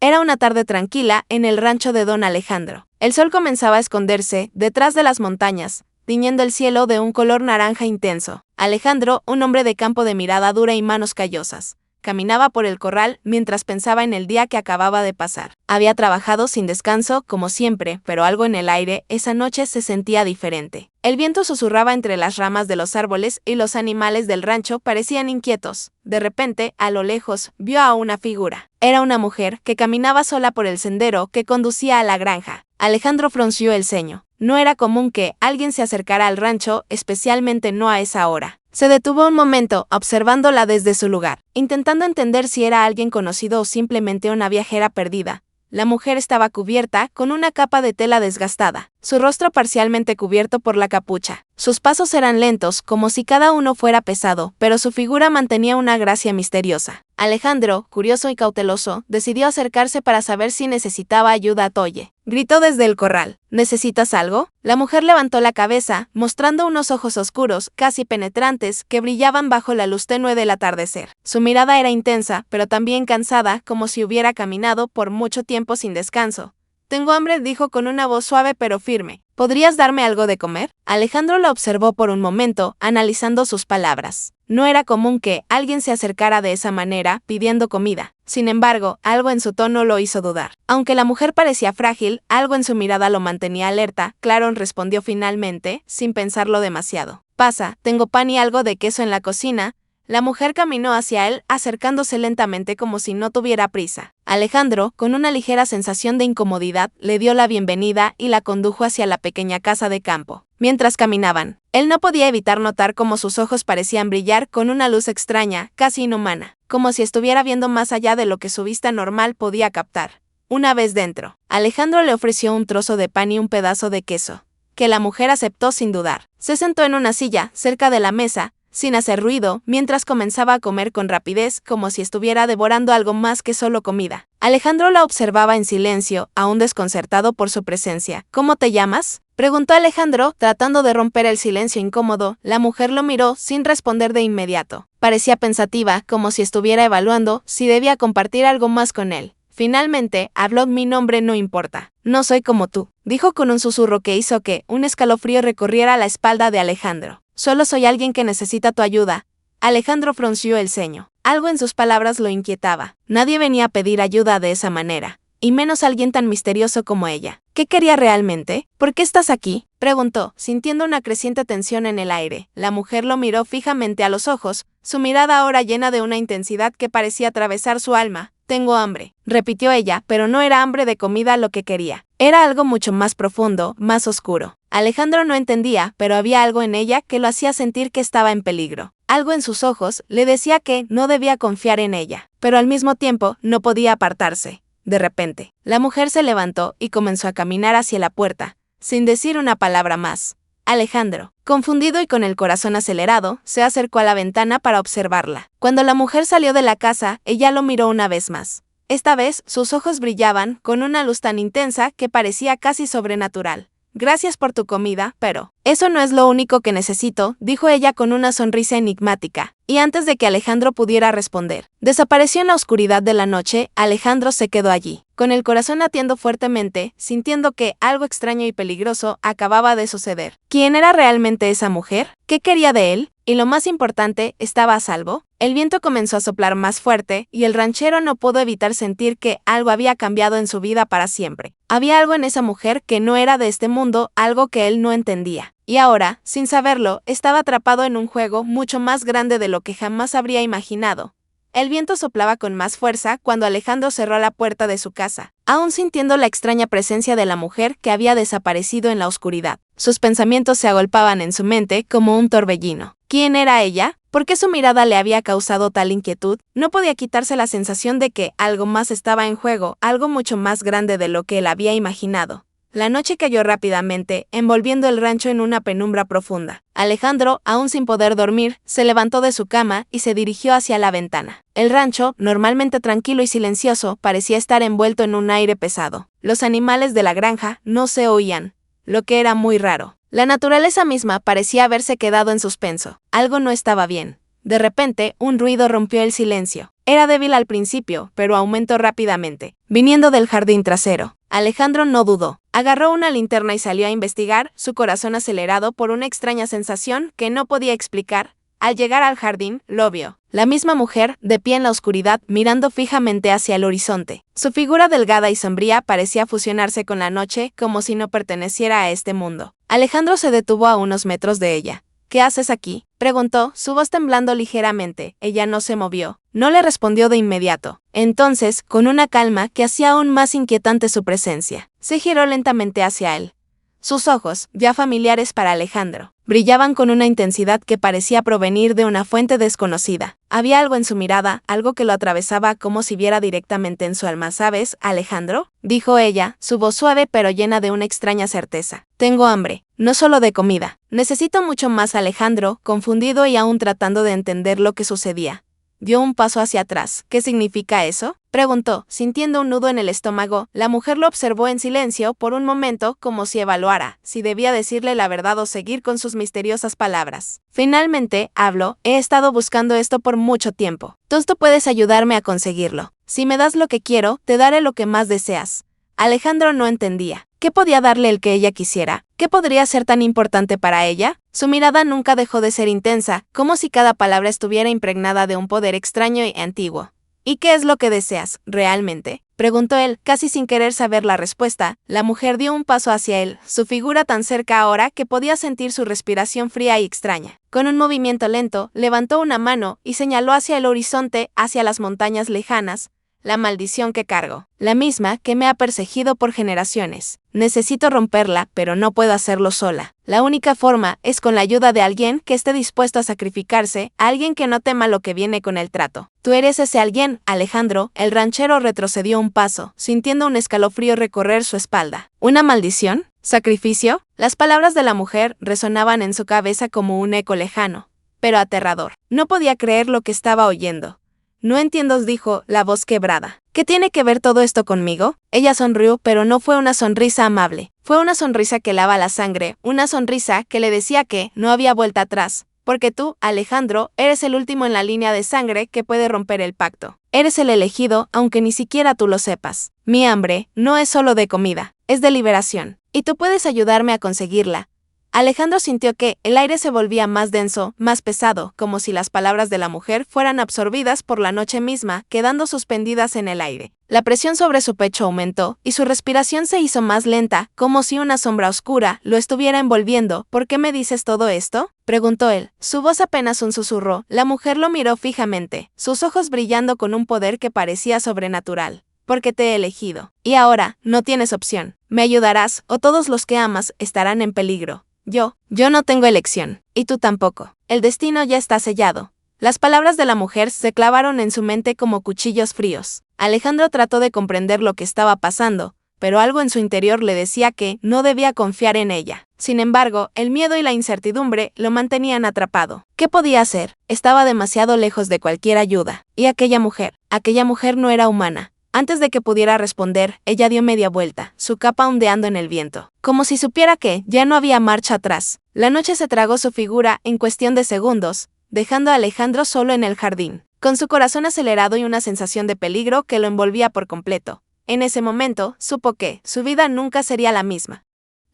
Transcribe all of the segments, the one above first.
Era una tarde tranquila en el rancho de don Alejandro. El sol comenzaba a esconderse detrás de las montañas, tiñendo el cielo de un color naranja intenso. Alejandro, un hombre de campo de mirada dura y manos callosas, caminaba por el corral mientras pensaba en el día que acababa de pasar. Había trabajado sin descanso, como siempre, pero algo en el aire esa noche se sentía diferente. El viento susurraba entre las ramas de los árboles y los animales del rancho parecían inquietos. De repente, a lo lejos, vio a una figura. Era una mujer que caminaba sola por el sendero que conducía a la granja. Alejandro frunció el ceño. No era común que alguien se acercara al rancho, especialmente no a esa hora. Se detuvo un momento, observándola desde su lugar, intentando entender si era alguien conocido o simplemente una viajera perdida. La mujer estaba cubierta con una capa de tela desgastada, su rostro parcialmente cubierto por la capucha. Sus pasos eran lentos, como si cada uno fuera pesado, pero su figura mantenía una gracia misteriosa. Alejandro, curioso y cauteloso, decidió acercarse para saber si necesitaba ayuda a Toye. Gritó desde el corral. ¿Necesitas algo? La mujer levantó la cabeza, mostrando unos ojos oscuros, casi penetrantes, que brillaban bajo la luz tenue del atardecer. Su mirada era intensa, pero también cansada, como si hubiera caminado por mucho tiempo sin descanso. Tengo hambre, dijo con una voz suave pero firme. ¿Podrías darme algo de comer? Alejandro la observó por un momento, analizando sus palabras. No era común que alguien se acercara de esa manera, pidiendo comida. Sin embargo, algo en su tono lo hizo dudar. Aunque la mujer parecía frágil, algo en su mirada lo mantenía alerta. Claron respondió finalmente, sin pensarlo demasiado. Pasa, tengo pan y algo de queso en la cocina. La mujer caminó hacia él, acercándose lentamente como si no tuviera prisa. Alejandro, con una ligera sensación de incomodidad, le dio la bienvenida y la condujo hacia la pequeña casa de campo. Mientras caminaban, él no podía evitar notar cómo sus ojos parecían brillar con una luz extraña, casi inhumana, como si estuviera viendo más allá de lo que su vista normal podía captar. Una vez dentro, Alejandro le ofreció un trozo de pan y un pedazo de queso, que la mujer aceptó sin dudar. Se sentó en una silla, cerca de la mesa, sin hacer ruido, mientras comenzaba a comer con rapidez, como si estuviera devorando algo más que solo comida. Alejandro la observaba en silencio, aún desconcertado por su presencia. ¿Cómo te llamas?, preguntó Alejandro, tratando de romper el silencio incómodo. La mujer lo miró sin responder de inmediato. Parecía pensativa, como si estuviera evaluando si debía compartir algo más con él. Finalmente, habló. Mi nombre no importa. No soy como tú, dijo con un susurro que hizo que un escalofrío recorriera la espalda de Alejandro. Solo soy alguien que necesita tu ayuda. Alejandro frunció el ceño. Algo en sus palabras lo inquietaba. Nadie venía a pedir ayuda de esa manera, y menos alguien tan misterioso como ella. ¿Qué quería realmente? ¿Por qué estás aquí?, preguntó, sintiendo una creciente tensión en el aire. La mujer lo miró fijamente a los ojos, su mirada ahora llena de una intensidad que parecía atravesar su alma. Tengo hambre, repitió ella, pero no era hambre de comida lo que quería. Era algo mucho más profundo, más oscuro. Alejandro no entendía, pero había algo en ella que lo hacía sentir que estaba en peligro. Algo en sus ojos le decía que no debía confiar en ella, pero al mismo tiempo no podía apartarse. De repente, la mujer se levantó y comenzó a caminar hacia la puerta, sin decir una palabra más. Alejandro, confundido y con el corazón acelerado, se acercó a la ventana para observarla. Cuando la mujer salió de la casa, ella lo miró una vez más. Esta vez, sus ojos brillaban con una luz tan intensa que parecía casi sobrenatural. Gracias por tu comida, pero eso no es lo único que necesito, dijo ella con una sonrisa enigmática. Y antes de que Alejandro pudiera responder, desapareció en la oscuridad de la noche. Alejandro se quedó allí, con el corazón latiendo fuertemente, sintiendo que algo extraño y peligroso acababa de suceder. ¿Quién era realmente esa mujer? ¿Qué quería de él? Y lo más importante, ¿estaba a salvo? El viento comenzó a soplar más fuerte, y el ranchero no pudo evitar sentir que algo había cambiado en su vida para siempre. Había algo en esa mujer que no era de este mundo, algo que él no entendía. Y ahora, sin saberlo, estaba atrapado en un juego mucho más grande de lo que jamás habría imaginado. El viento soplaba con más fuerza cuando Alejandro cerró la puerta de su casa, aún sintiendo la extraña presencia de la mujer que había desaparecido en la oscuridad. Sus pensamientos se agolpaban en su mente como un torbellino. ¿Quién era ella? ¿Por qué su mirada le había causado tal inquietud? No podía quitarse la sensación de que algo más estaba en juego, algo mucho más grande de lo que él había imaginado. La noche cayó rápidamente, envolviendo el rancho en una penumbra profunda. Alejandro, aún sin poder dormir, se levantó de su cama y se dirigió hacia la ventana. El rancho, normalmente tranquilo y silencioso, parecía estar envuelto en un aire pesado. Los animales de la granja no se oían, lo que era muy raro. La naturaleza misma parecía haberse quedado en suspenso. Algo no estaba bien. De repente, un ruido rompió el silencio. Era débil al principio, pero aumentó rápidamente, viniendo del jardín trasero. Alejandro no dudó. Agarró una linterna y salió a investigar, su corazón acelerado por una extraña sensación que no podía explicar. Al llegar al jardín, lo vio. La misma mujer, de pie en la oscuridad, mirando fijamente hacia el horizonte. Su figura delgada y sombría parecía fusionarse con la noche, como si no perteneciera a este mundo. Alejandro se detuvo a unos metros de ella. ¿Qué haces aquí?, preguntó, su voz temblando ligeramente. Ella no se movió. No le respondió de inmediato. Entonces, con una calma que hacía aún más inquietante su presencia, se giró lentamente hacia él. Sus ojos, ya familiares para Alejandro, brillaban con una intensidad que parecía provenir de una fuente desconocida. Había algo en su mirada, algo que lo atravesaba como si viera directamente en su alma. ¿Sabes, Alejandro?, dijo ella, su voz suave pero llena de una extraña certeza. Tengo hambre, no solo de comida. Necesito mucho más. Alejandro, confundido y aún tratando de entender lo que sucedía, dio un paso hacia atrás. ¿Qué significa eso?, preguntó, sintiendo un nudo en el estómago. La mujer lo observó en silencio por un momento, como si evaluara si debía decirle la verdad o seguir con sus misteriosas palabras. Finalmente, habló, he estado buscando esto por mucho tiempo. Tú puedes ayudarme a conseguirlo. Si me das lo que quiero, te daré lo que más deseas. Alejandro no entendía. ¿Qué podía darle el que ella quisiera? ¿Qué podría ser tan importante para ella? Su mirada nunca dejó de ser intensa, como si cada palabra estuviera impregnada de un poder extraño y antiguo. ¿Y qué es lo que deseas, realmente?, preguntó él, casi sin querer saber la respuesta. La mujer dio un paso hacia él, su figura tan cerca ahora que podía sentir su respiración fría y extraña. Con un movimiento lento, levantó una mano y señaló hacia el horizonte, hacia las montañas lejanas. La maldición que cargo, la misma que me ha perseguido por generaciones. Necesito romperla, pero no puedo hacerlo sola. La única forma es con la ayuda de alguien que esté dispuesto a sacrificarse, alguien que no tema lo que viene con el trato. Tú eres ese alguien, Alejandro. El ranchero retrocedió un paso, sintiendo un escalofrío recorrer su espalda. ¿Una maldición? ¿Sacrificio? Las palabras de la mujer resonaban en su cabeza como un eco lejano, pero aterrador. No podía creer lo que estaba oyendo. No entiendo, dijo, la voz quebrada. ¿Qué tiene que ver todo esto conmigo? Ella sonrió, pero no fue una sonrisa amable. Fue una sonrisa que lava la sangre, una sonrisa que le decía que no había vuelta atrás. Porque tú, Alejandro, eres el último en la línea de sangre que puede romper el pacto. Eres el elegido, aunque ni siquiera tú lo sepas. Mi hambre no es solo de comida, es de liberación. Y tú puedes ayudarme a conseguirla. Alejandro sintió que el aire se volvía más denso, más pesado, como si las palabras de la mujer fueran absorbidas por la noche misma, quedando suspendidas en el aire. La presión sobre su pecho aumentó, y su respiración se hizo más lenta, como si una sombra oscura lo estuviera envolviendo. ¿Por qué me dices todo esto?, preguntó él. Su voz apenas un susurro. La mujer lo miró fijamente, sus ojos brillando con un poder que parecía sobrenatural. Porque te he elegido. Y ahora, no tienes opción. Me ayudarás, o todos los que amas estarán en peligro. Yo no tengo elección, y tú tampoco. El destino ya está sellado. Las palabras de la mujer se clavaron en su mente como cuchillos fríos. Alejandro trató de comprender lo que estaba pasando, pero algo en su interior le decía que no debía confiar en ella. Sin embargo, el miedo y la incertidumbre lo mantenían atrapado. ¿Qué podía hacer? Estaba demasiado lejos de cualquier ayuda. Y aquella mujer no era humana. Antes de que pudiera responder, ella dio media vuelta, su capa ondeando en el viento, como si supiera que ya no había marcha atrás. La noche se tragó su figura en cuestión de segundos, dejando a Alejandro solo en el jardín, con su corazón acelerado y una sensación de peligro que lo envolvía por completo. En ese momento, supo que su vida nunca sería la misma.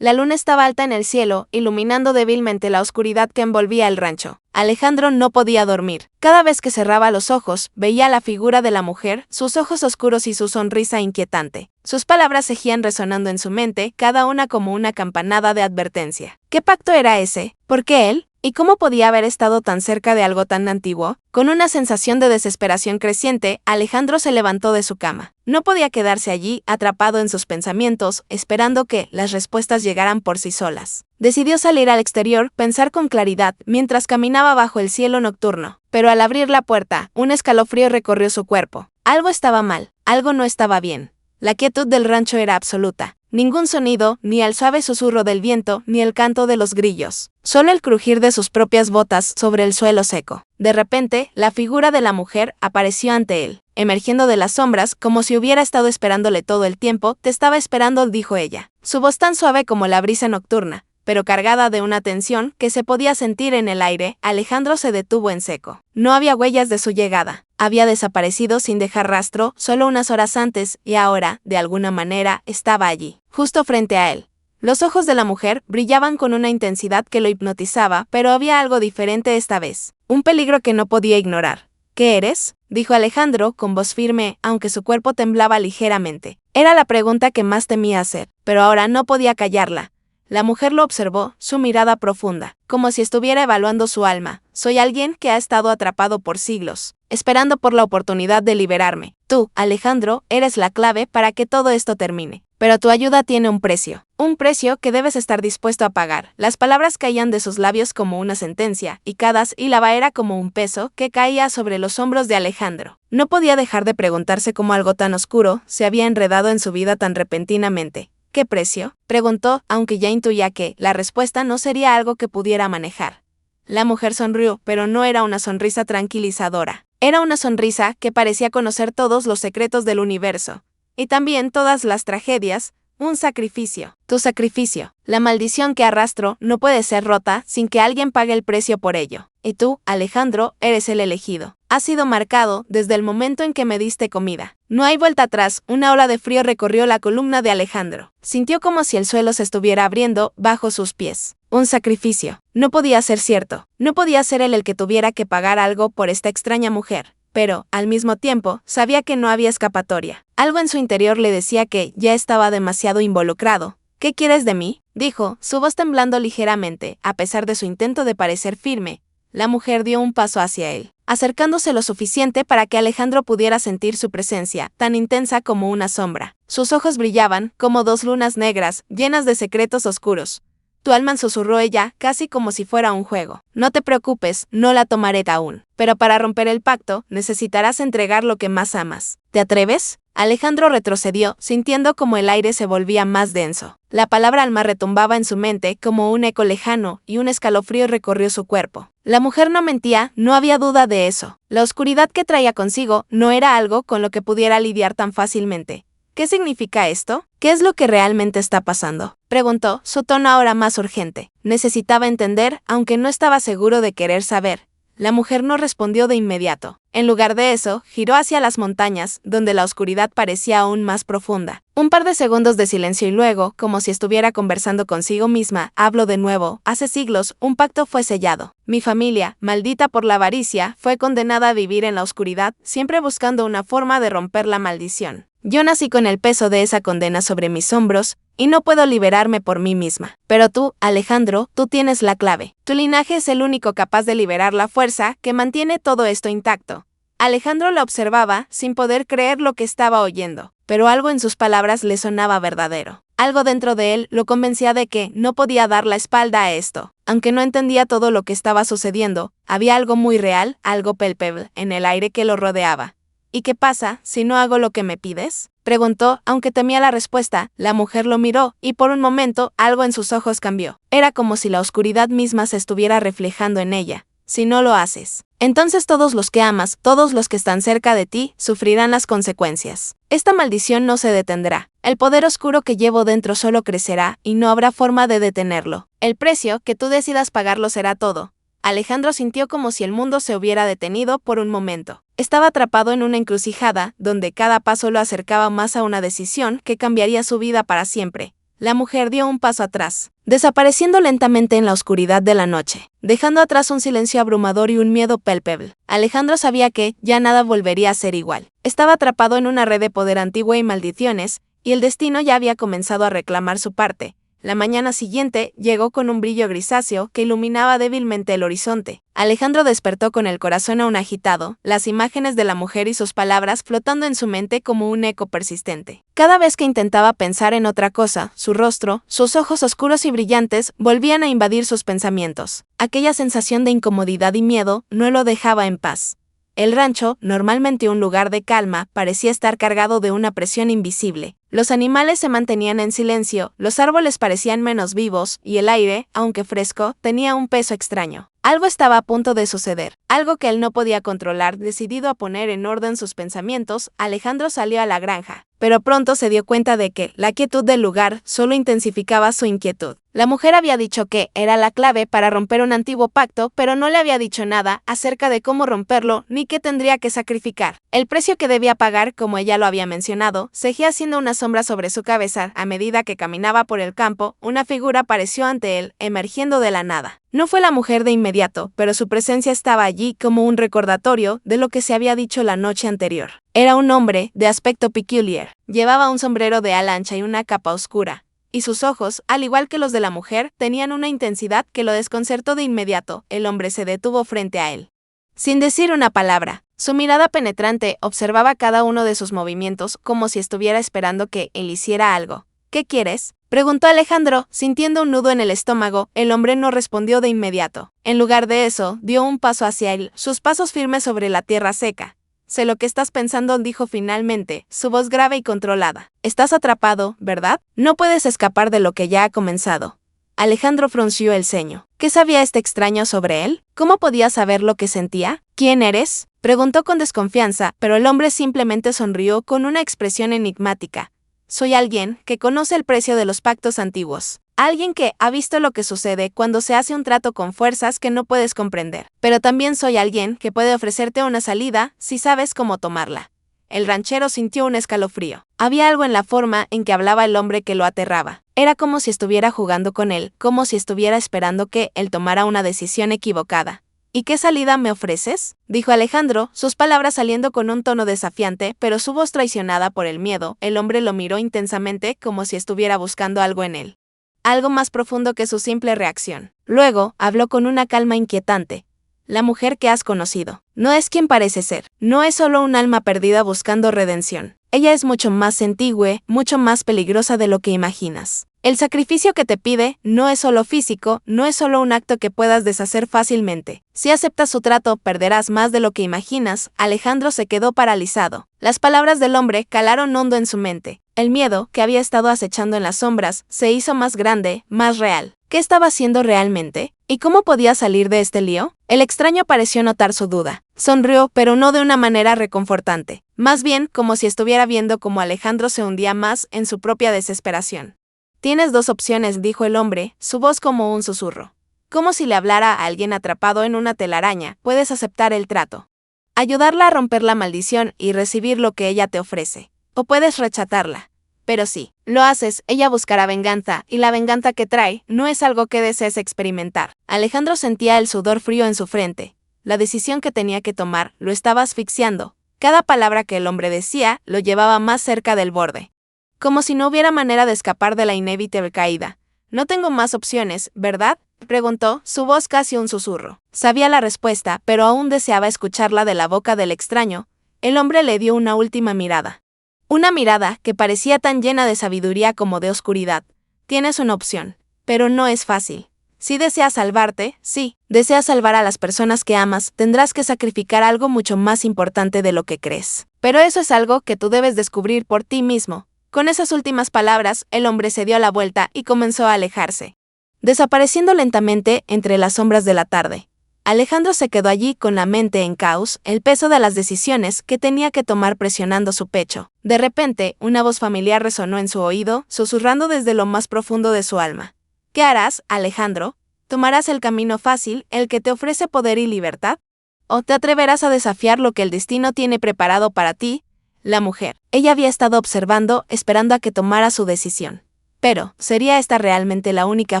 La luna estaba alta en el cielo, iluminando débilmente la oscuridad que envolvía el rancho. Alejandro no podía dormir. Cada vez que cerraba los ojos, veía la figura de la mujer, sus ojos oscuros y su sonrisa inquietante. Sus palabras seguían resonando en su mente, cada una como una campanada de advertencia. ¿Qué pacto era ese? ¿Por qué él? ¿Y cómo podía haber estado tan cerca de algo tan antiguo? Con una sensación de desesperación creciente, Alejandro se levantó de su cama. No podía quedarse allí, atrapado en sus pensamientos, esperando que las respuestas llegaran por sí solas. Decidió salir al exterior, pensar con claridad, mientras caminaba bajo el cielo nocturno. Pero al abrir la puerta, un escalofrío recorrió su cuerpo. Algo estaba mal, algo no estaba bien. La quietud del rancho era absoluta. Ningún sonido, ni el suave susurro del viento, ni el canto de los grillos. Solo el crujir de sus propias botas sobre el suelo seco. De repente, la figura de la mujer apareció ante él, emergiendo de las sombras como si hubiera estado esperándole todo el tiempo. Te estaba esperando, dijo ella. Su voz tan suave como la brisa nocturna, pero cargada de una tensión que se podía sentir en el aire. Alejandro se detuvo en seco. No había huellas de su llegada. había desaparecido sin dejar rastro solo unas horas antes y ahora, de alguna manera, estaba allí, justo frente a él. Los ojos de la mujer brillaban con una intensidad que lo hipnotizaba, pero había algo diferente esta vez. Un peligro que no podía ignorar. ¿Qué eres?, dijo Alejandro con voz firme, aunque su cuerpo temblaba ligeramente. Era la pregunta que más temía hacer, pero ahora no podía callarla. La mujer lo observó, su mirada profunda, como si estuviera evaluando su alma. Soy alguien que ha estado atrapado por siglos, esperando por la oportunidad de liberarme. Tú, Alejandro, eres la clave para que todo esto termine. Pero tu ayuda tiene un precio que debes estar dispuesto a pagar. Las palabras caían de sus labios como una sentencia, y cada sílaba era como un peso que caía sobre los hombros de Alejandro. No podía dejar de preguntarse cómo algo tan oscuro se había enredado en su vida tan repentinamente. ¿Qué precio?, preguntó, aunque ya intuía que la respuesta no sería algo que pudiera manejar. La mujer sonrió, pero no era una sonrisa tranquilizadora. Era una sonrisa que parecía conocer todos los secretos del universo. Y también todas las tragedias. Un sacrificio. Tu sacrificio. La maldición que arrastro no puede ser rota sin que alguien pague el precio por ello. Y tú, Alejandro, eres el elegido. Has sido marcado desde el momento en que me diste comida. No hay vuelta atrás. Una ola de frío recorrió la columna de Alejandro. Sintió como si el suelo se estuviera abriendo bajo sus pies. Un sacrificio. No podía ser cierto. No podía ser él el que tuviera que pagar algo por esta extraña mujer. Pero, al mismo tiempo, sabía que no había escapatoria. Algo en su interior le decía que ya estaba demasiado involucrado. ¿Qué quieres de mí?, dijo, su voz temblando ligeramente, a pesar de su intento de parecer firme. La mujer dio un paso hacia él, acercándose lo suficiente para que Alejandro pudiera sentir su presencia, tan intensa como una sombra. Sus ojos brillaban, como dos lunas negras, llenas de secretos oscuros. Tu alma, susurró ella, casi como si fuera un juego. No te preocupes, no la tomaré aún. Pero para romper el pacto, necesitarás entregar lo que más amas. ¿Te atreves? Alejandro retrocedió, sintiendo como el aire se volvía más denso. La palabra alma retumbaba en su mente como un eco lejano, y un escalofrío recorrió su cuerpo. La mujer no mentía, no había duda de eso. La oscuridad que traía consigo no era algo con lo que pudiera lidiar tan fácilmente. ¿Qué significa esto? ¿Qué es lo que realmente está pasando?, preguntó, su tono ahora más urgente. Necesitaba entender, aunque no estaba seguro de querer saber. La mujer no respondió de inmediato. En lugar de eso, giró hacia las montañas, donde la oscuridad parecía aún más profunda. Un par de segundos de silencio y luego, como si estuviera conversando consigo misma, habló de nuevo. Hace siglos, un pacto fue sellado. Mi familia, maldita por la avaricia, fue condenada a vivir en la oscuridad, siempre buscando una forma de romper la maldición. Yo nací con el peso de esa condena sobre mis hombros, y no puedo liberarme por mí misma. Pero tú, Alejandro, tú tienes la clave. Tu linaje es el único capaz de liberar la fuerza que mantiene todo esto intacto. Alejandro la observaba, sin poder creer lo que estaba oyendo, pero algo en sus palabras le sonaba verdadero. Algo dentro de él lo convencía de que no podía dar la espalda a esto. Aunque no entendía todo lo que estaba sucediendo, había algo muy real, algo palpable, en el aire que lo rodeaba. ¿Y qué pasa si no hago lo que me pides?, preguntó, aunque temía la respuesta. La mujer lo miró, y por un momento, algo en sus ojos cambió. Era como si la oscuridad misma se estuviera reflejando en ella. Si no lo haces, entonces todos los que amas, todos los que están cerca de ti, sufrirán las consecuencias. Esta maldición no se detendrá. El poder oscuro que llevo dentro solo crecerá, y no habrá forma de detenerlo. El precio que tú decidas pagarlo será todo. Alejandro sintió como si el mundo se hubiera detenido por un momento. Estaba atrapado en una encrucijada, donde cada paso lo acercaba más a una decisión que cambiaría su vida para siempre. La mujer dio un paso atrás, desapareciendo lentamente en la oscuridad de la noche, dejando atrás un silencio abrumador y un miedo palpable. Alejandro sabía que ya nada volvería a ser igual. Estaba atrapado en una red de poder antigua y maldiciones, y el destino ya había comenzado a reclamar su parte. La mañana siguiente llegó con un brillo grisáceo que iluminaba débilmente el horizonte. Alejandro despertó con el corazón aún agitado, las imágenes de la mujer y sus palabras flotando en su mente como un eco persistente. Cada vez que intentaba pensar en otra cosa, su rostro, sus ojos oscuros y brillantes, volvían a invadir sus pensamientos. Aquella sensación de incomodidad y miedo no lo dejaba en paz. El rancho, normalmente un lugar de calma, parecía estar cargado de una presión invisible. Los animales se mantenían en silencio, los árboles parecían menos vivos, y el aire, aunque fresco, tenía un peso extraño. Algo estaba a punto de suceder, algo que él no podía controlar. Decidido a poner en orden sus pensamientos, Alejandro salió a la granja, pero pronto se dio cuenta de que la quietud del lugar solo intensificaba su inquietud. La mujer había dicho que era la clave para romper un antiguo pacto, pero no le había dicho nada acerca de cómo romperlo ni qué tendría que sacrificar. El precio que debía pagar, como ella lo había mencionado, seguía haciendo una sombra sobre su cabeza. A medida que caminaba por el campo, una figura apareció ante él, emergiendo de la nada. No fue la mujer de inmediato, pero su presencia estaba allí como un recordatorio de lo que se había dicho la noche anterior. Era un hombre de aspecto peculiar. Llevaba un sombrero de ala ancha y una capa oscura, y sus ojos, al igual que los de la mujer, tenían una intensidad que lo desconcertó de inmediato. El hombre se detuvo frente a él. Sin decir una palabra, su mirada penetrante observaba cada uno de sus movimientos como si estuviera esperando que él hiciera algo. ¿Qué quieres?, preguntó Alejandro, sintiendo un nudo en el estómago. El hombre no respondió de inmediato. En lugar de eso, dio un paso hacia él, sus pasos firmes sobre la tierra seca. Sé lo que estás pensando, dijo finalmente, su voz grave y controlada. Estás atrapado, ¿verdad? No puedes escapar de lo que ya ha comenzado. Alejandro frunció el ceño. ¿Qué sabía este extraño sobre él? ¿Cómo podía saber lo que sentía? ¿Quién eres?, preguntó con desconfianza, pero el hombre simplemente sonrió con una expresión enigmática. Soy alguien que conoce el precio de los pactos antiguos. Alguien que ha visto lo que sucede cuando se hace un trato con fuerzas que no puedes comprender. Pero también soy alguien que puede ofrecerte una salida si sabes cómo tomarla. El ranchero sintió un escalofrío. Había algo en la forma en que hablaba el hombre que lo aterraba. Era como si estuviera jugando con él, como si estuviera esperando que él tomara una decisión equivocada. ¿Y qué salida me ofreces?, dijo Alejandro, sus palabras saliendo con un tono desafiante, pero su voz traicionada por el miedo. El hombre lo miró intensamente como si estuviera buscando algo en él. Algo más profundo que su simple reacción. Luego, habló con una calma inquietante. La mujer que has conocido no es quien parece ser. No es solo un alma perdida buscando redención. Ella es mucho más antigua, mucho más peligrosa de lo que imaginas. El sacrificio que te pide no es solo físico, no es solo un acto que puedas deshacer fácilmente. Si aceptas su trato, perderás más de lo que imaginas. Alejandro se quedó paralizado. Las palabras del hombre calaron hondo en su mente. El miedo, que había estado acechando en las sombras, se hizo más grande, más real. ¿Qué estaba haciendo realmente? ¿Y cómo podía salir de este lío? El extraño pareció notar su duda. Sonrió, pero no de una manera reconfortante. Más bien, como si estuviera viendo cómo Alejandro se hundía más en su propia desesperación. Tienes dos opciones, dijo el hombre, su voz como un susurro. Como si le hablara a alguien atrapado en una telaraña. Puedes aceptar el trato, ayudarla a romper la maldición y recibir lo que ella te ofrece. O puedes rechazarla. Pero si lo haces, ella buscará venganza, y la venganza que trae no es algo que desees experimentar. Alejandro sentía el sudor frío en su frente. La decisión que tenía que tomar lo estaba asfixiando. Cada palabra que el hombre decía lo llevaba más cerca del borde. Como si no hubiera manera de escapar de la inevitable caída. No tengo más opciones, ¿verdad?, preguntó, su voz casi un susurro. Sabía la respuesta, pero aún deseaba escucharla de la boca del extraño. El hombre le dio una última mirada. Una mirada que parecía tan llena de sabiduría como de oscuridad. Tienes una opción, pero no es fácil. Si deseas salvarte, sí, deseas salvar a las personas que amas, tendrás que sacrificar algo mucho más importante de lo que crees. Pero eso es algo que tú debes descubrir por ti mismo. Con esas últimas palabras, el hombre se dio la vuelta y comenzó a alejarse, desapareciendo lentamente entre las sombras de la tarde. Alejandro se quedó allí con la mente en caos, el peso de las decisiones que tenía que tomar presionando su pecho. De repente, una voz familiar resonó en su oído, susurrando desde lo más profundo de su alma. ¿Qué harás, Alejandro? ¿Tomarás el camino fácil, el que te ofrece poder y libertad? ¿O te atreverás a desafiar lo que el destino tiene preparado para ti? La mujer. Ella había estado observando, esperando a que tomara su decisión. Pero, ¿sería esta realmente la única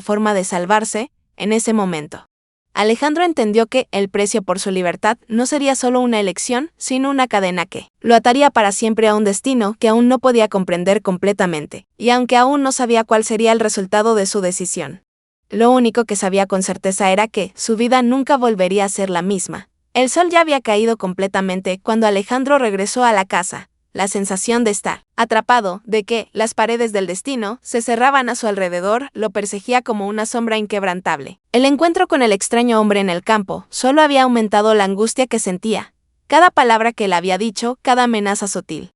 forma de salvarse en ese momento? Alejandro entendió que el precio por su libertad no sería solo una elección, sino una cadena que lo ataría para siempre a un destino que aún no podía comprender completamente, y aunque aún no sabía cuál sería el resultado de su decisión. Lo único que sabía con certeza era que su vida nunca volvería a ser la misma. El sol ya había caído completamente cuando Alejandro regresó a la casa. La sensación de estar atrapado, de que las paredes del destino se cerraban a su alrededor, lo perseguía como una sombra inquebrantable. El encuentro con el extraño hombre en el campo solo había aumentado la angustia que sentía. Cada palabra que él había dicho, cada amenaza sutil.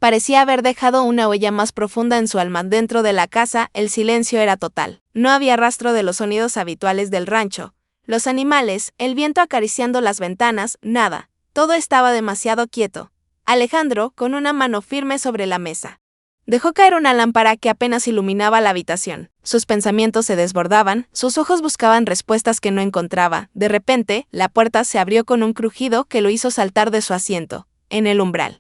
Parecía haber dejado una huella más profunda en su alma. Dentro de la casa, el silencio era total. No había rastro de los sonidos habituales del rancho. Los animales, el viento acariciando las ventanas, nada. Todo estaba demasiado quieto. Alejandro, con una mano firme sobre la mesa, dejó caer una lámpara que apenas iluminaba la habitación. Sus pensamientos se desbordaban, sus ojos buscaban respuestas que no encontraba. De repente, la puerta se abrió con un crujido que lo hizo saltar de su asiento. En el umbral.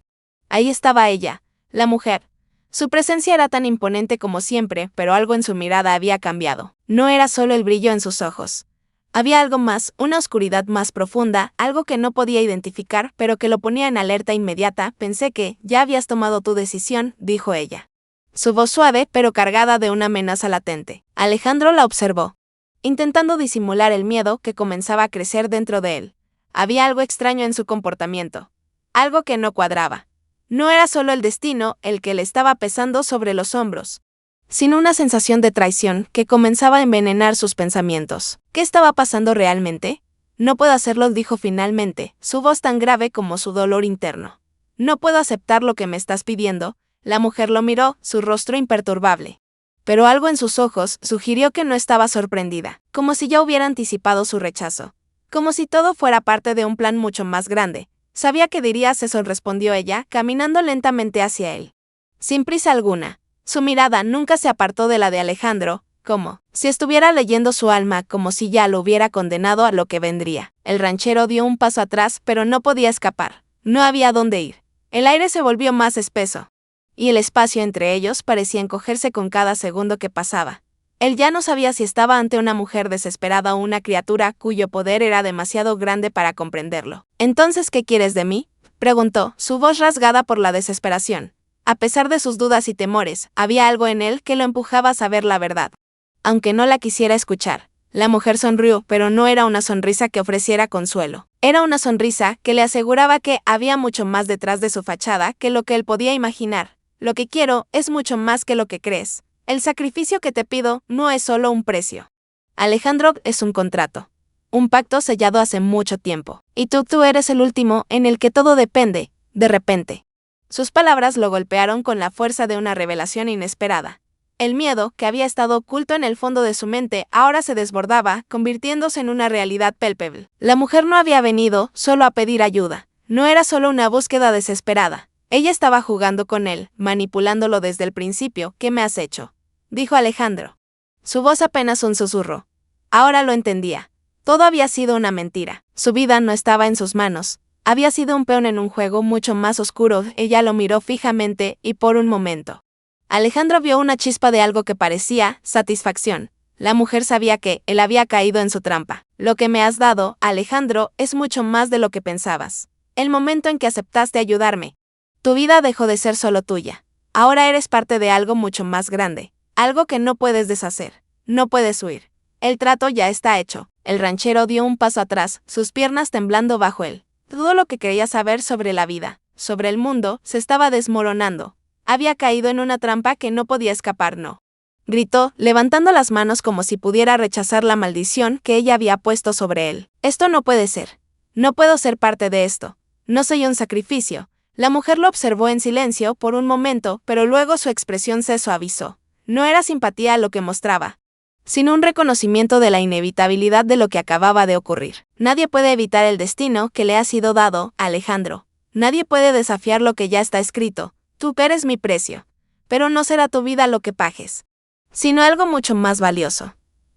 Ahí estaba ella, la mujer. Su presencia era tan imponente como siempre, pero algo en su mirada había cambiado. No era solo el brillo en sus ojos. Había algo más, una oscuridad más profunda, algo que no podía identificar, pero que lo ponía en alerta inmediata. Pensé que, ya habías tomado tu decisión, dijo ella. Su voz suave, pero cargada de una amenaza latente. Alejandro la observó, intentando disimular el miedo que comenzaba a crecer dentro de él. Había algo extraño en su comportamiento. Algo que no cuadraba. No era solo el destino el que le estaba pesando sobre los hombros, sino una sensación de traición que comenzaba a envenenar sus pensamientos. ¿Qué estaba pasando realmente? No puedo hacerlo, dijo finalmente, su voz tan grave como su dolor interno. No puedo aceptar lo que me estás pidiendo. La mujer lo miró, su rostro imperturbable. Pero algo en sus ojos sugirió que no estaba sorprendida, como si ya hubiera anticipado su rechazo. Como si todo fuera parte de un plan mucho más grande. Sabía que dirías eso, respondió ella, caminando lentamente hacia él. Sin prisa alguna. Su mirada nunca se apartó de la de Alejandro, como si estuviera leyendo su alma, como si ya lo hubiera condenado a lo que vendría. El ranchero dio un paso atrás, pero no podía escapar. No había dónde ir. El aire se volvió más espeso, y el espacio entre ellos parecía encogerse con cada segundo que pasaba. Él ya no sabía si estaba ante una mujer desesperada o una criatura cuyo poder era demasiado grande para comprenderlo. «¿Entonces qué quieres de mí?», preguntó, su voz rasgada por la desesperación. A pesar de sus dudas y temores, había algo en él que lo empujaba a saber la verdad. Aunque no la quisiera escuchar, la mujer sonrió, pero no era una sonrisa que ofreciera consuelo. Era una sonrisa que le aseguraba que había mucho más detrás de su fachada que lo que él podía imaginar. «Lo que quiero es mucho más que lo que crees. El sacrificio que te pido no es solo un precio. Alejandro, es un contrato. Un pacto sellado hace mucho tiempo. Y tú eres el último en el que todo depende, de repente». Sus palabras lo golpearon con la fuerza de una revelación inesperada. El miedo, que había estado oculto en el fondo de su mente, ahora se desbordaba, convirtiéndose en una realidad palpable. La mujer no había venido solo a pedir ayuda. No era solo una búsqueda desesperada. Ella estaba jugando con él, manipulándolo desde el principio. «¿Qué me has hecho?», dijo Alejandro. Su voz apenas un susurro. Ahora lo entendía. Todo había sido una mentira. Su vida no estaba en sus manos. Había sido un peón en un juego mucho más oscuro. Ella lo miró fijamente, y por un momento, Alejandro vio una chispa de algo que parecía satisfacción. La mujer sabía que él había caído en su trampa. «Lo que me has dado, Alejandro, es mucho más de lo que pensabas. El momento en que aceptaste ayudarme, tu vida dejó de ser solo tuya. Ahora eres parte de algo mucho más grande. Algo que no puedes deshacer. No puedes huir. El trato ya está hecho». El ranchero dio un paso atrás, sus piernas temblando bajo él. Todo lo que quería saber sobre la vida, sobre el mundo, se estaba desmoronando. Había caído en una trampa que no podía escapar, no. Gritó, levantando las manos como si pudiera rechazar la maldición que ella había puesto sobre él. «Esto no puede ser. No puedo ser parte de esto. No soy un sacrificio». La mujer lo observó en silencio por un momento, pero luego su expresión se suavizó. No era simpatía lo que mostraba, sino un reconocimiento de la inevitabilidad de lo que acababa de ocurrir. «Nadie puede evitar el destino que le ha sido dado, Alejandro. Nadie puede desafiar lo que ya está escrito. Tú eres mi precio. Pero no será tu vida lo que pagues, sino algo mucho más valioso.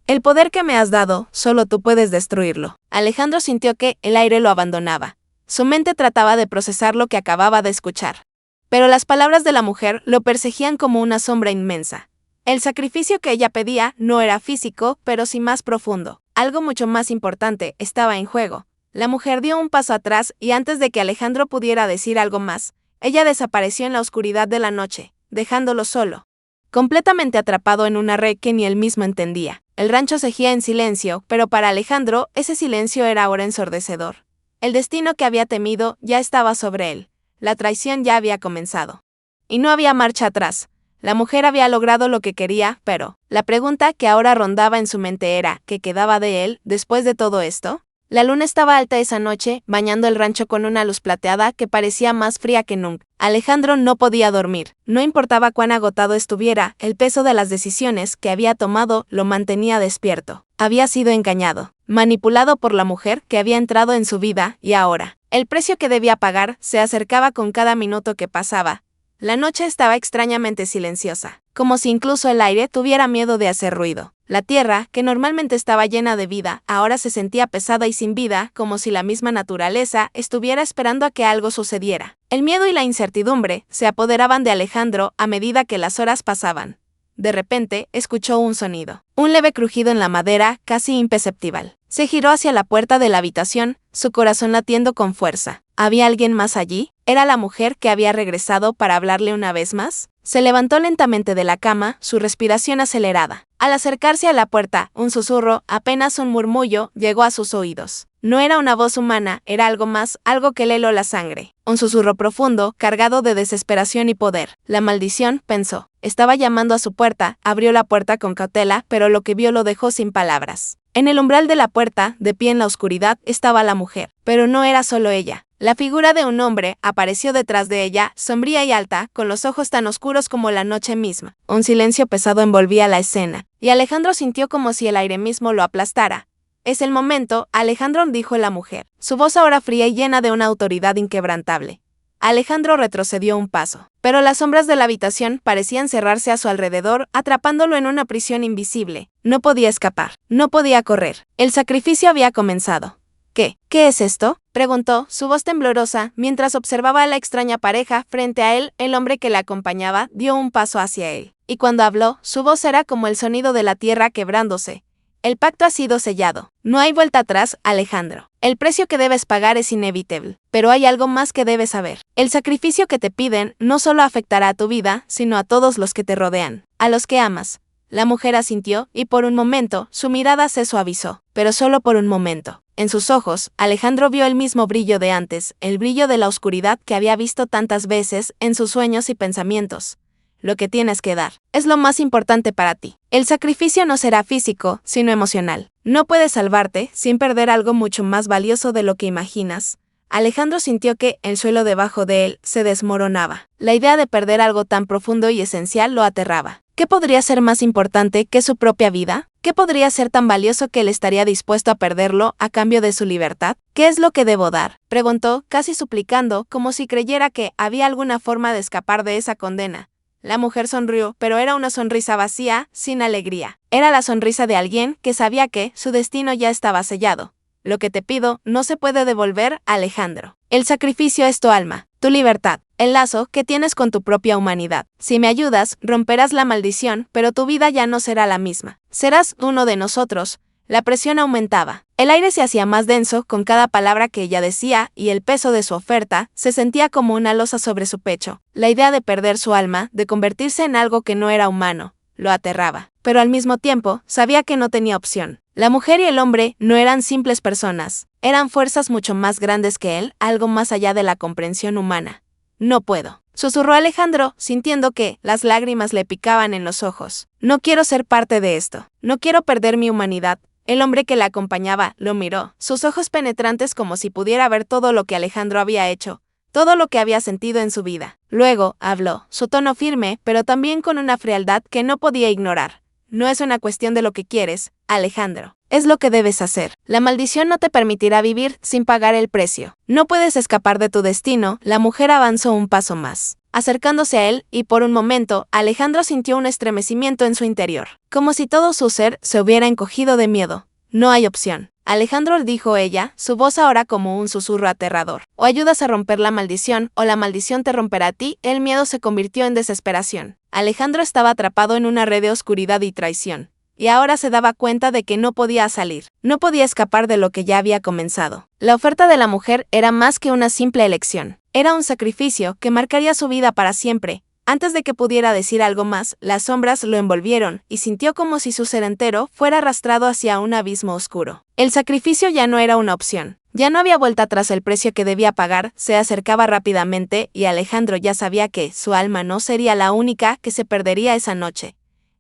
El poder que me has dado, solo tú puedes destruirlo». Alejandro sintió que el aire lo abandonaba. Su mente trataba de procesar lo que acababa de escuchar. Pero las palabras de la mujer lo perseguían como una sombra inmensa. El sacrificio que ella pedía no era físico, pero sí más profundo. Algo mucho más importante estaba en juego. La mujer dio un paso atrás y antes de que Alejandro pudiera decir algo más, ella desapareció en la oscuridad de la noche, dejándolo solo, completamente atrapado en una red que ni él mismo entendía. El rancho seguía en silencio, pero para Alejandro ese silencio era ahora ensordecedor. El destino que había temido ya estaba sobre él. La traición ya había comenzado. Y no había marcha atrás. La mujer había logrado lo que quería, pero la pregunta que ahora rondaba en su mente era, ¿qué quedaba de él después de todo esto? La luna estaba alta esa noche, bañando el rancho con una luz plateada que parecía más fría que nunca. Alejandro no podía dormir. No importaba cuán agotado estuviera, el peso de las decisiones que había tomado lo mantenía despierto. Había sido engañado, manipulado por la mujer que había entrado en su vida y ahora, el precio que debía pagar se acercaba con cada minuto que pasaba. La noche estaba extrañamente silenciosa, como si incluso el aire tuviera miedo de hacer ruido. La tierra, que normalmente estaba llena de vida, ahora se sentía pesada y sin vida, como si la misma naturaleza estuviera esperando a que algo sucediera. El miedo y la incertidumbre se apoderaban de Alejandro a medida que las horas pasaban. De repente, escuchó un sonido, un leve crujido en la madera, casi imperceptible. Se giró hacia la puerta de la habitación, su corazón latiendo con fuerza. ¿Había alguien más allí? ¿Era la mujer que había regresado para hablarle una vez más? Se levantó lentamente de la cama, su respiración acelerada. Al acercarse a la puerta, un susurro, apenas un murmullo, llegó a sus oídos. No era una voz humana, era algo más, algo que le heló la sangre. Un susurro profundo, cargado de desesperación y poder. La maldición, pensó. Estaba llamando a su puerta, abrió la puerta con cautela, pero lo que vio lo dejó sin palabras. En el umbral de la puerta, de pie en la oscuridad, estaba la mujer. Pero no era solo ella. La figura de un hombre apareció detrás de ella, sombría y alta, con los ojos tan oscuros como la noche misma. Un silencio pesado envolvía la escena, y Alejandro sintió como si el aire mismo lo aplastara. Es el momento, Alejandro, dijo la mujer, su voz ahora fría y llena de una autoridad inquebrantable. Alejandro retrocedió un paso, pero las sombras de la habitación parecían cerrarse a su alrededor, atrapándolo en una prisión invisible. No podía escapar, no podía correr. El sacrificio había comenzado. ¿Qué es esto?, preguntó, su voz temblorosa, mientras observaba a la extraña pareja frente a él. El hombre que la acompañaba dio un paso hacia él, y cuando habló, su voz era como el sonido de la tierra quebrándose. El pacto ha sido sellado. No hay vuelta atrás, Alejandro. El precio que debes pagar es inevitable, pero hay algo más que debes saber. El sacrificio que te piden no solo afectará a tu vida, sino a todos los que te rodean, a los que amas. La mujer asintió, y por un momento, su mirada se suavizó, pero solo por un momento. En sus ojos, Alejandro vio el mismo brillo de antes, el brillo de la oscuridad que había visto tantas veces en sus sueños y pensamientos. Lo que tienes que dar es lo más importante para ti. El sacrificio no será físico, sino emocional. No puedes salvarte sin perder algo mucho más valioso de lo que imaginas. Alejandro sintió que el suelo debajo de él se desmoronaba. La idea de perder algo tan profundo y esencial lo aterraba. ¿Qué podría ser más importante que su propia vida? ¿Qué podría ser tan valioso que él estaría dispuesto a perderlo a cambio de su libertad? ¿Qué es lo que debo dar?, preguntó, casi suplicando, como si creyera que había alguna forma de escapar de esa condena. La mujer sonrió, pero era una sonrisa vacía, sin alegría. Era la sonrisa de alguien que sabía que su destino ya estaba sellado. Lo que te pido no se puede devolver, Alejandro. El sacrificio es tu alma, tu libertad, el lazo que tienes con tu propia humanidad. Si me ayudas, romperás la maldición, pero tu vida ya no será la misma. Serás uno de nosotros. La presión aumentaba. El aire se hacía más denso con cada palabra que ella decía, y el peso de su oferta se sentía como una losa sobre su pecho. La idea de perder su alma, de convertirse en algo que no era humano, lo aterraba. Pero al mismo tiempo, sabía que no tenía opción. La mujer y el hombre no eran simples personas, eran fuerzas mucho más grandes que él, algo más allá de la comprensión humana. No puedo, susurró Alejandro, sintiendo que las lágrimas le picaban en los ojos. No quiero ser parte de esto, no quiero perder mi humanidad. El hombre que la acompañaba lo miró, sus ojos penetrantes como si pudiera ver todo lo que Alejandro había hecho, todo lo que había sentido en su vida. Luego, habló, su tono firme, pero también con una frialdad que no podía ignorar. No es una cuestión de lo que quieres, Alejandro. Es lo que debes hacer. La maldición no te permitirá vivir sin pagar el precio. No puedes escapar de tu destino. La mujer avanzó un paso más, acercándose a él, y por un momento, Alejandro sintió un estremecimiento en su interior, como si todo su ser se hubiera encogido de miedo. No hay opción, Alejandro, dijo ella, su voz ahora como un susurro aterrador. O ayudas a romper la maldición, o la maldición te romperá a ti. El miedo se convirtió en desesperación. Alejandro estaba atrapado en una red de oscuridad y traición, y ahora se daba cuenta de que no podía salir, no podía escapar de lo que ya había comenzado. La oferta de la mujer era más que una simple elección, era un sacrificio que marcaría su vida para siempre. Antes de que pudiera decir algo más, las sombras lo envolvieron, y sintió como si su ser entero fuera arrastrado hacia un abismo oscuro. El sacrificio ya no era una opción. Ya no había vuelta atrás. El precio que debía pagar se acercaba rápidamente, y Alejandro ya sabía que su alma no sería la única que se perdería esa noche.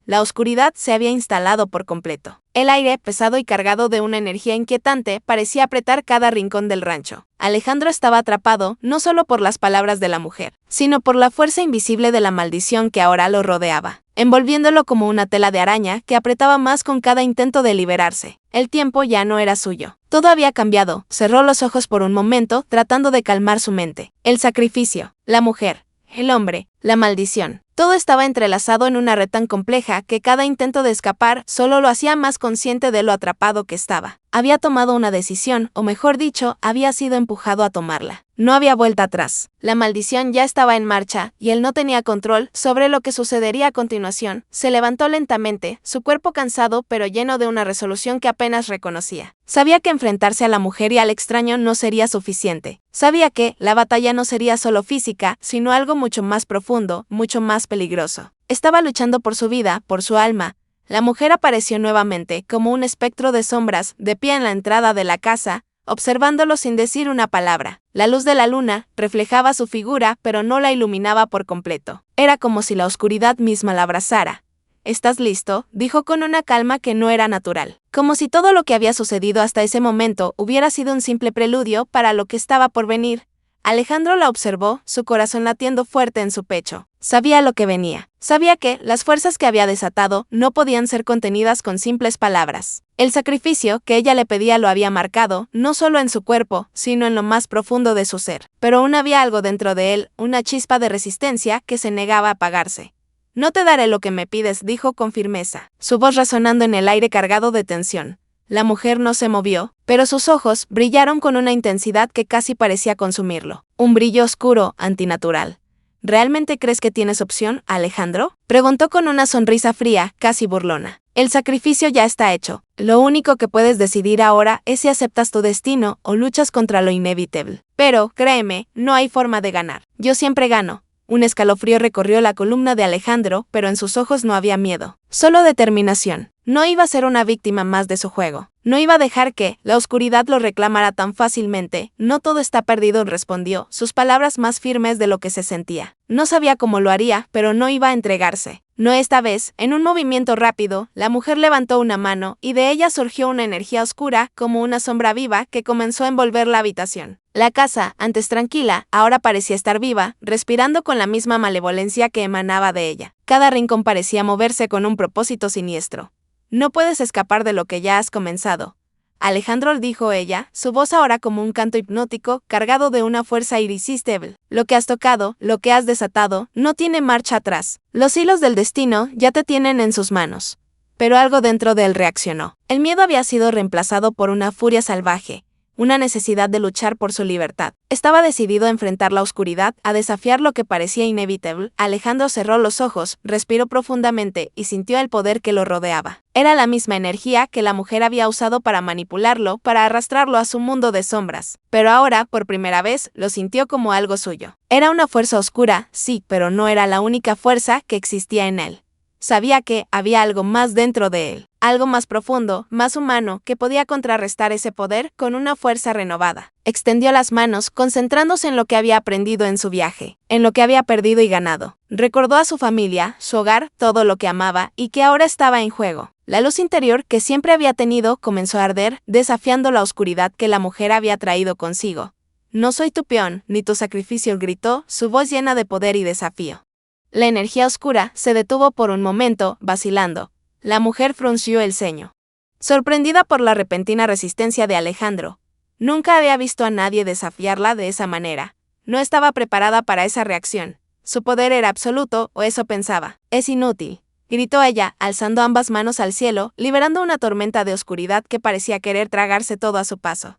La oscuridad se había instalado por completo. El aire, pesado y cargado de una energía inquietante, parecía apretar cada rincón del rancho. Alejandro estaba atrapado no solo por las palabras de la mujer, sino por la fuerza invisible de la maldición que ahora lo rodeaba, envolviéndolo como una tela de araña que apretaba más con cada intento de liberarse. El tiempo ya no era suyo. Todo había cambiado. Cerró los ojos por un momento, tratando de calmar su mente. El sacrificio, la mujer, el hombre, la maldición. Todo estaba entrelazado en una red tan compleja que cada intento de escapar solo lo hacía más consciente de lo atrapado que estaba. Había tomado una decisión, o mejor dicho, había sido empujado a tomarla. No había vuelta atrás. La maldición ya estaba en marcha, y él no tenía control sobre lo que sucedería a continuación. Se levantó lentamente, su cuerpo cansado pero lleno de una resolución que apenas reconocía. Sabía que enfrentarse a la mujer y al extraño no sería suficiente. Sabía que la batalla no sería solo física, sino algo mucho más profundo, mucho más peligroso. Estaba luchando por su vida, por su alma. La mujer apareció nuevamente, como un espectro de sombras, de pie en la entrada de la casa, observándolo sin decir una palabra. La luz de la luna reflejaba su figura, pero no la iluminaba por completo. Era como si la oscuridad misma la abrazara. «¿Estás listo?», dijo con una calma que no era natural. Como si todo lo que había sucedido hasta ese momento hubiera sido un simple preludio para lo que estaba por venir. Alejandro la observó, su corazón latiendo fuerte en su pecho. Sabía lo que venía. Sabía que las fuerzas que había desatado no podían ser contenidas con simples palabras. El sacrificio que ella le pedía lo había marcado, no solo en su cuerpo, sino en lo más profundo de su ser. Pero aún había algo dentro de él, una chispa de resistencia que se negaba a apagarse. «No te daré lo que me pides», dijo con firmeza, su voz resonando en el aire cargado de tensión. La mujer no se movió, pero sus ojos brillaron con una intensidad que casi parecía consumirlo. Un brillo oscuro, antinatural. «¿Realmente crees que tienes opción, Alejandro?», preguntó con una sonrisa fría, casi burlona. «El sacrificio ya está hecho. Lo único que puedes decidir ahora es si aceptas tu destino o luchas contra lo inevitable. Pero, créeme, no hay forma de ganar. Yo siempre gano». Un escalofrío recorrió la columna de Alejandro, pero en sus ojos no había miedo, solo determinación. No iba a ser una víctima más de su juego. No iba a dejar que la oscuridad lo reclamara tan fácilmente. «No todo está perdido», respondió, sus palabras más firmes de lo que se sentía. No sabía cómo lo haría, pero no iba a entregarse. No esta vez. En un movimiento rápido, la mujer levantó una mano, y de ella surgió una energía oscura, como una sombra viva, que comenzó a envolver la habitación. La casa, antes tranquila, ahora parecía estar viva, respirando con la misma malevolencia que emanaba de ella. Cada rincón parecía moverse con un propósito siniestro. «No puedes escapar de lo que ya has comenzado», Alejandro, dijo ella, su voz ahora como un canto hipnótico, cargado de una fuerza irresistible. «Lo que has tocado, lo que has desatado, no tiene marcha atrás. Los hilos del destino ya te tienen en sus manos». Pero algo dentro de él reaccionó. El miedo había sido reemplazado por una furia salvaje, una necesidad de luchar por su libertad. Estaba decidido a enfrentar la oscuridad, a desafiar lo que parecía inevitable. Alejandro cerró los ojos, respiró profundamente y sintió el poder que lo rodeaba. Era la misma energía que la mujer había usado para manipularlo, para arrastrarlo a su mundo de sombras. Pero ahora, por primera vez, lo sintió como algo suyo. Era una fuerza oscura, sí, pero no era la única fuerza que existía en él. Sabía que había algo más dentro de él, algo más profundo, más humano, que podía contrarrestar ese poder con una fuerza renovada. Extendió las manos, concentrándose en lo que había aprendido en su viaje, en lo que había perdido y ganado. Recordó a su familia, su hogar, todo lo que amaba y que ahora estaba en juego. La luz interior que siempre había tenido comenzó a arder, desafiando la oscuridad que la mujer había traído consigo. «No soy tu peón, ni tu sacrificio», gritó, su voz llena de poder y desafío. La energía oscura se detuvo por un momento, vacilando. La mujer frunció el ceño, sorprendida por la repentina resistencia de Alejandro. Nunca había visto a nadie desafiarla de esa manera. No estaba preparada para esa reacción. Su poder era absoluto, o eso pensaba. «Es inútil», gritó ella, alzando ambas manos al cielo, liberando una tormenta de oscuridad que parecía querer tragarse todo a su paso.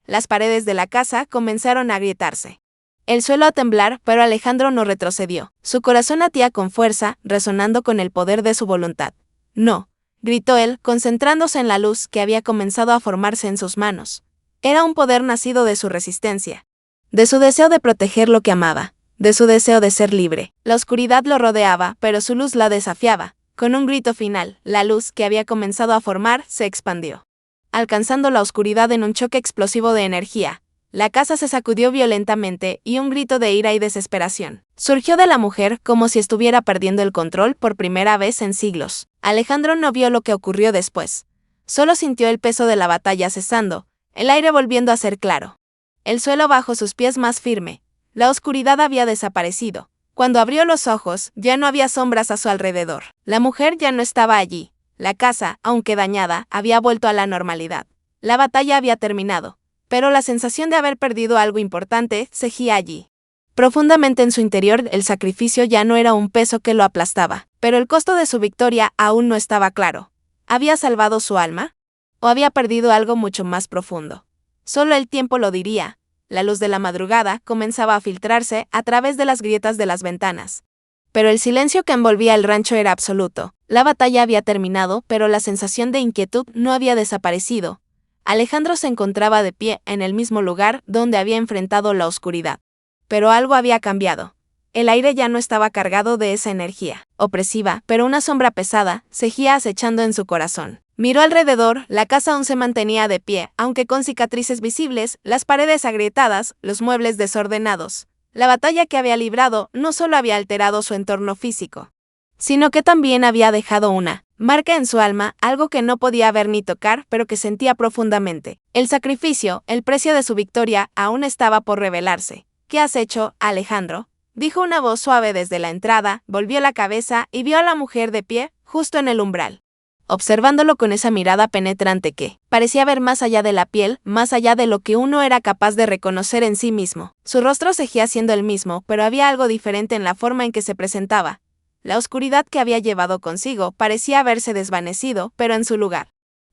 Las paredes de la casa comenzaron a agrietarse. El suelo a temblar, pero Alejandro no retrocedió. Su corazón latía con fuerza, resonando con el poder de su voluntad. «No», gritó él, concentrándose en la luz que había comenzado a formarse en sus manos. Era un poder nacido de su resistencia, de su deseo de proteger lo que amaba, de su deseo de ser libre. La oscuridad lo rodeaba, pero su luz la desafiaba. Con un grito final, la luz que había comenzado a formar se expandió, alcanzando la oscuridad en un choque explosivo de energía. La casa se sacudió violentamente y un grito de ira y desesperación surgió de la mujer como si estuviera perdiendo el control por primera vez en siglos. Alejandro no vio lo que ocurrió después. Solo sintió el peso de la batalla cesando, el aire volviendo a ser claro. El suelo bajo sus pies más firme. La oscuridad había desaparecido. Cuando abrió los ojos, ya no había sombras a su alrededor. La mujer ya no estaba allí. La casa, aunque dañada, había vuelto a la normalidad. La batalla había terminado, pero la sensación de haber perdido algo importante seguía allí. Profundamente en su interior, el sacrificio ya no era un peso que lo aplastaba, pero el costo de su victoria aún no estaba claro. ¿Había salvado su alma? ¿O había perdido algo mucho más profundo? Solo el tiempo lo diría. La luz de la madrugada comenzaba a filtrarse a través de las grietas de las ventanas. Pero el silencio que envolvía el rancho era absoluto. La batalla había terminado, pero la sensación de inquietud no había desaparecido. Alejandro se encontraba de pie en el mismo lugar donde había enfrentado la oscuridad. Pero algo había cambiado. El aire ya no estaba cargado de esa energía opresiva, pero una sombra pesada seguía acechando en su corazón. Miró alrededor, la casa aún se mantenía de pie, aunque con cicatrices visibles, las paredes agrietadas, los muebles desordenados. La batalla que había librado no solo había alterado su entorno físico, sino que también había dejado una marca en su alma, algo que no podía ver ni tocar, pero que sentía profundamente. El sacrificio, el precio de su victoria, aún estaba por revelarse. ¿Qué has hecho, Alejandro?, dijo una voz suave desde la entrada. Volvió la cabeza y vio a la mujer de pie, justo en el umbral, observándolo con esa mirada penetrante que parecía ver más allá de la piel, más allá de lo que uno era capaz de reconocer en sí mismo. Su rostro seguía siendo el mismo, pero había algo diferente en la forma en que se presentaba. La oscuridad que había llevado consigo parecía haberse desvanecido, pero en su lugar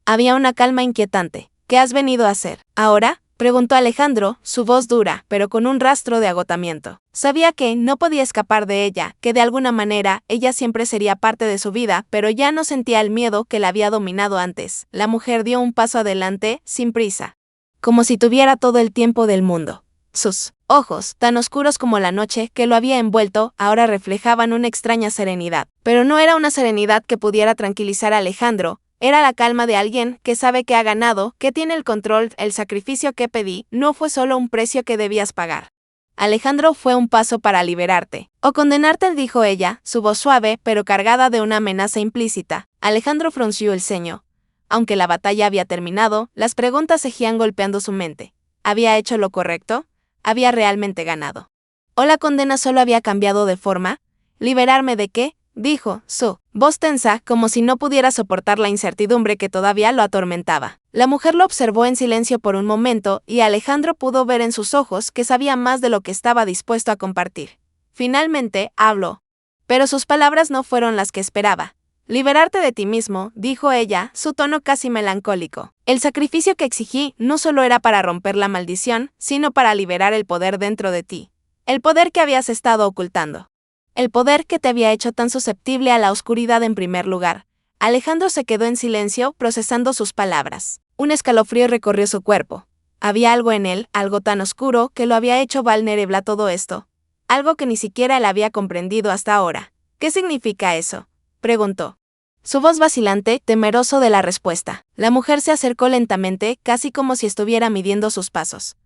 había una calma inquietante. ¿Qué has venido a hacer ahora?, preguntó Alejandro, su voz dura, pero con un rastro de agotamiento. Sabía que no podía escapar de ella, que de alguna manera ella siempre sería parte de su vida, pero ya no sentía el miedo que la había dominado antes. La mujer dio un paso adelante, sin prisa, como si tuviera todo el tiempo del mundo. Sus ojos, tan oscuros como la noche que lo había envuelto, ahora reflejaban una extraña serenidad. Pero no era una serenidad que pudiera tranquilizar a Alejandro. Era la calma de alguien que sabe que ha ganado, que tiene el control. El sacrificio que pedí no fue solo un precio que debías pagar, Alejandro, fue un paso para liberarte. O condenarte, dijo ella, su voz suave, pero cargada de una amenaza implícita. Alejandro frunció el ceño. Aunque la batalla había terminado, las preguntas seguían golpeando su mente. ¿Había hecho lo correcto? ¿Había realmente ganado? ¿O la condena solo había cambiado de forma? ¿Liberarme de qué?, dijo, su voz tensa, como si no pudiera soportar la incertidumbre que todavía lo atormentaba. La mujer lo observó en silencio por un momento, y Alejandro pudo ver en sus ojos que sabía más de lo que estaba dispuesto a compartir. Finalmente, habló. Pero sus palabras no fueron las que esperaba. Liberarte de ti mismo, dijo ella, su tono casi melancólico. El sacrificio que exigí no solo era para romper la maldición, sino para liberar el poder dentro de ti. El poder que habías estado ocultando. El poder que te había hecho tan susceptible a la oscuridad en primer lugar. Alejandro se quedó en silencio, procesando sus palabras. Un escalofrío recorrió su cuerpo. Había algo en él, algo tan oscuro, que lo había hecho vulnerable a todo esto. Algo que ni siquiera él había comprendido hasta ahora. ¿Qué significa eso?, preguntó. Su voz vacilante, temeroso de la respuesta. La mujer se acercó lentamente, casi como si estuviera midiendo sus pasos.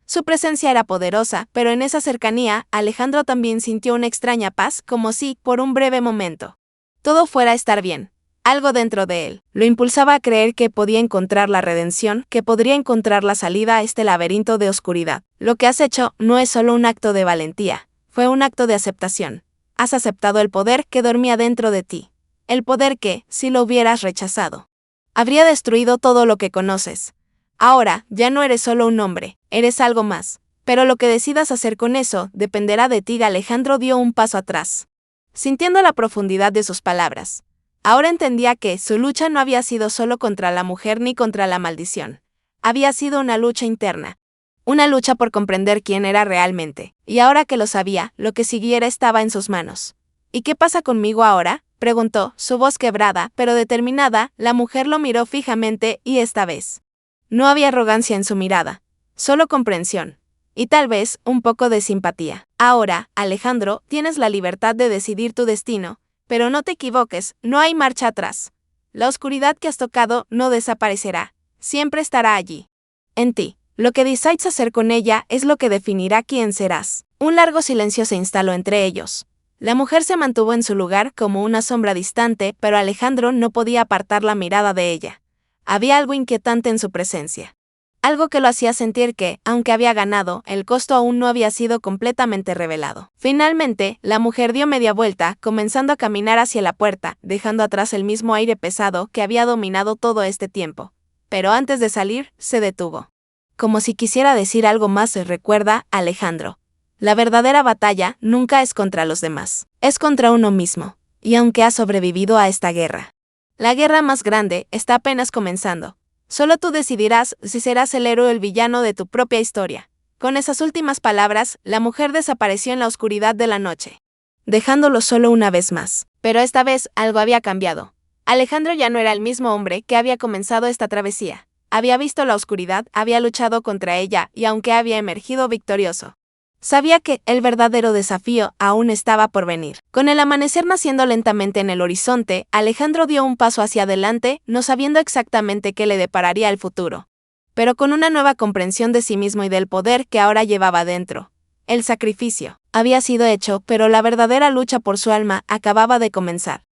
Su presencia era poderosa, pero en esa cercanía, Alejandro también sintió una extraña paz, como si, por un breve momento, todo fuera a estar bien. Algo dentro de él lo impulsaba a creer que podía encontrar la redención, que podría encontrar la salida a este laberinto de oscuridad. Lo que has hecho no es solo un acto de valentía, fue un acto de aceptación. Has aceptado el poder que dormía dentro de ti. El poder que, si lo hubieras rechazado, habría destruido todo lo que conoces. Ahora, ya no eres solo un hombre, eres algo más. Pero lo que decidas hacer con eso dependerá de ti. Alejandro dio un paso atrás, sintiendo la profundidad de sus palabras. Ahora entendía que su lucha no había sido solo contra la mujer ni contra la maldición. Había sido una lucha interna. Una lucha por comprender quién era realmente. Y ahora que lo sabía, lo que siguiera estaba en sus manos. ¿Y qué pasa conmigo ahora?, preguntó, su voz quebrada, pero determinada. La mujer lo miró fijamente, y esta vez no había arrogancia en su mirada, solo comprensión. Y tal vez, un poco de simpatía. Ahora, Alejandro, tienes la libertad de decidir tu destino, pero no te equivoques, no hay marcha atrás. La oscuridad que has tocado no desaparecerá, siempre estará allí. En ti. Lo que decidas hacer con ella es lo que definirá quién serás. Un largo silencio se instaló entre ellos. La mujer se mantuvo en su lugar como una sombra distante, pero Alejandro no podía apartar la mirada de ella. Había algo inquietante en su presencia. Algo que lo hacía sentir que, aunque había ganado, el costo aún no había sido completamente revelado. Finalmente, la mujer dio media vuelta, comenzando a caminar hacia la puerta, dejando atrás el mismo aire pesado que había dominado todo este tiempo. Pero antes de salir, se detuvo. Como si quisiera decir algo más, recuerda, Alejandro. La verdadera batalla nunca es contra los demás, es contra uno mismo. Y aunque has sobrevivido a esta guerra, la guerra más grande está apenas comenzando. Solo tú decidirás si serás el héroe o el villano de tu propia historia. Con esas últimas palabras, la mujer desapareció en la oscuridad de la noche, dejándolo solo una vez más. Pero esta vez algo había cambiado. Alejandro ya no era el mismo hombre que había comenzado esta travesía. Había visto la oscuridad, había luchado contra ella y aunque había emergido victorioso, sabía que el verdadero desafío aún estaba por venir. Con el amanecer naciendo lentamente en el horizonte, Alejandro dio un paso hacia adelante, no sabiendo exactamente qué le depararía el futuro, pero con una nueva comprensión de sí mismo y del poder que ahora llevaba dentro. El sacrificio había sido hecho, pero la verdadera lucha por su alma acababa de comenzar.